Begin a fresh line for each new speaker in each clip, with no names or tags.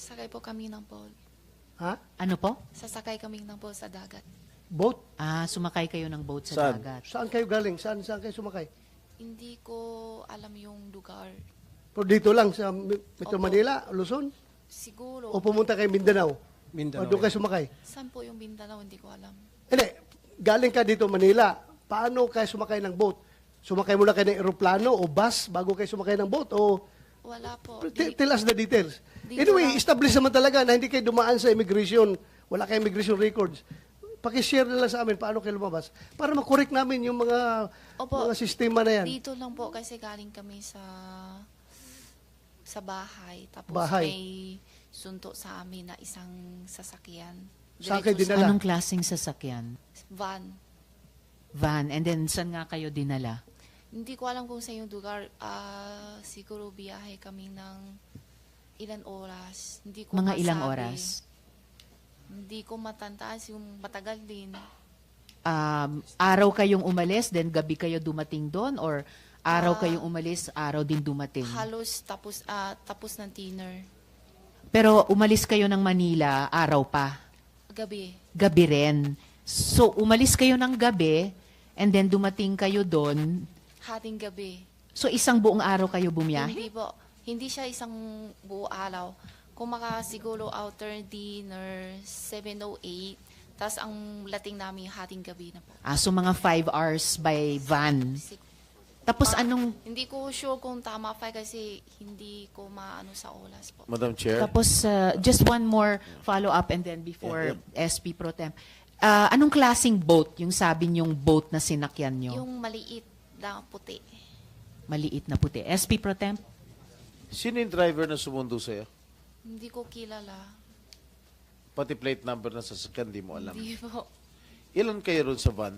Sakay po kami ng boat.
Ha?
Ano po?
Sasakay kami ng boat sa dagat.
Boat?
Sumakay kayo ng boat sa
Saan?
dagat.
Saan kayo galing? Saan kayo sumakay?
Hindi ko alam yung lugar.
Pero dito lang sa Metro
Opo.
Manila, Luzon?
Siguro.
O pumunta kayo Mindanao? O doon kayo sumakay?
Saan po yung Mindanao? Hindi ko alam.
Hindi, galing ka dito Manila. Paano kayo sumakay ng boat? Sumakay muna kayo ng eroplano o bus bago kayo sumakay ng boat? O
Wala po.
tell us the details.
Dito
Anyway,
lang.
establish naman talaga na hindi kayo dumaan sa immigration. Wala kayong immigration records. Pakishare na lang sa amin paano kayo lumabas para makorek namin yung
Opo.
mga sistema na yan.
Dito lang po kasi galing kami sa bahay. Tapos
Bahay.
may sunto sa amin na isang sasakyan.
Saan kayo
Diretso
dinala?
Anong klaseng sasakyan?
Van.
Van. And then, saan nga kayo dinala?
Hindi ko alam kung sa yung lugar. Siguro biyahe kami ng ilan oras. Hindi ko
Mga ilang
masabi.
oras?
Hindi ko matantaas yung matagal din.
Araw kayong umalis, then gabi kayo dumating doon? Or araw
Ah,
kayong umalis, araw din dumating?
Halos tapos ng dinner.
Pero umalis kayo ng Manila, araw pa?
Gabi.
Gabi rin. So, umalis kayo ng gabi, and then dumating kayo doon.
Hating gabi.
So, isang buong araw kayo bumiyahe?
Hindi po. Hindi siya isang buo araw. Kung siguro outer dinner, 7:08. Tapos ang lating namin hating gabi na po.
So mga 5 hours by van. Tapos anong,
Hindi ko sure kung tama pa kasi hindi ko maano sa oras po.
Madam Chair.
tapos just one more follow-up and then before SP Pro Tem. Anong klaseng boat yung sabi niyong boat na sinakyan niyo?
Yung maliit na puti.
Maliit na puti. SP Pro Tem?
Sino yung driver na sumundo sa'yo?
Hindi ko kilala.
Pati plate number ng sasakyan, di mo alam.
Hindi po.
Ilan kayo ron sa van?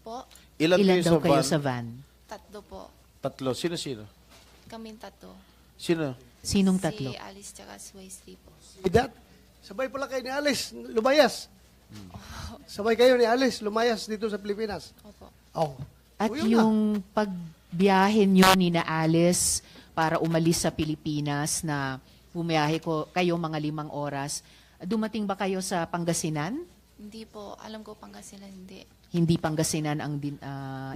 Po,
Ilan,
Ilan
kayo
daw
sa
kayo
van?
sa van?
tatlo po.
Tatlo. Sino-sino?
Kaming tatlo.
Sino?
Sinong tatlo?
Si Alice tsaka si Wesley po.
That, sabay pala kayo ni Alice, lumayas. Sabay kayo ni Alice, lumayas dito sa Pilipinas.
Opo.
Oh.
At
O, yun na.
yung pagbiyahe niyo ni na Alice para umalis sa Pilipinas na bumiyahe kayo mga 5 oras, dumating ba kayo sa Pangasinan?
Hindi po. Alam ko Pangasinan hindi.
Hindi Pangasinan ang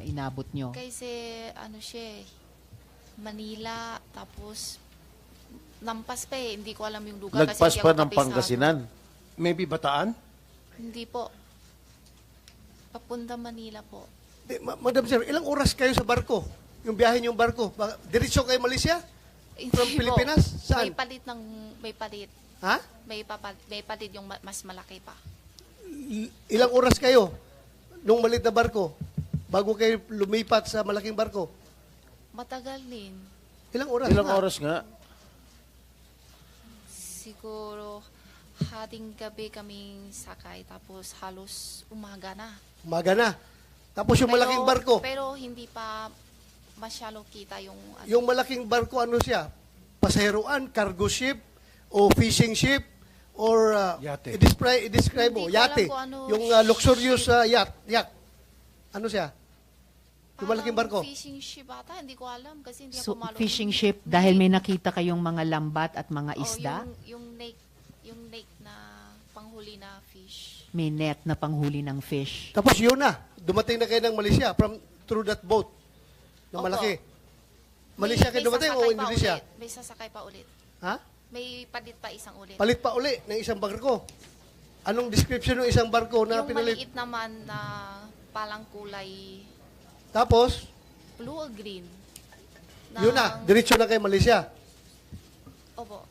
inabot nyo.
Kasi ano siya eh, Manila, tapos lampas pa eh. Hindi ko alam yung lugar.
Lagpas
kasi hindi
pa
ako
ng
kabisado.
Pangasinan.
Maybe Bataan?
Hindi po. Papunta Manila po.
Madam Sir, ilang oras kayo sa barko? Yung biyahe niyong barko? Diretso kayo Malaysia? From
Hindi
Pilipinas?
po.
Saan?
May palit.
Ha?
May palit yung mas malaki pa.
Ilang oras kayo nung malit na barko bago kayo lumipat sa malaking barko?
Matagal din.
Ilang oras
Ilang
na?
oras nga?
Siguro hating gabi kaming sakay tapos halos umaga na.
Umaga na. Tapos yung malaking barko,
Pero hindi pa masyalo kita yung ano.
yung malaking barko ano siya? Pasaheroan, cargo ship, o fishing ship, or
Yate.
i-describe mo,
Hindi ko alam
yate.
kung ano
Yung luxurious yacht. Ano siya? Yung malaking barko.
Parang fishing ship ata, hindi ko alam kasi hindi
So,
ako malo.
fishing ship, dahil may nakita kayong mga lambat at mga isda,
Yung lake na panghuli na fish.
may net na panghuli ng fish.
Tapos yun na, dumating na kayo ng Malaysia through that boat na
Opo.
malaki. Malaysia kayo dumating o
sasakay pa
Indonesia?
ulit. May sasakay pa ulit.
Ha?
May palit pa isang ulit.
Palit pa uli ng isang barko. Anong description ng isang barko na
yung
pinalit?
maliit naman na palang kulay
Tapos,
blue or green.
yun na, diretso na kayo Malaysia.
Opo.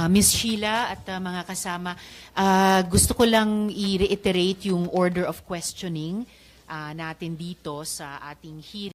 Miss Sheila at mga kasama, gusto ko lang i-reiterate yung order of questioning natin dito sa ating hearing.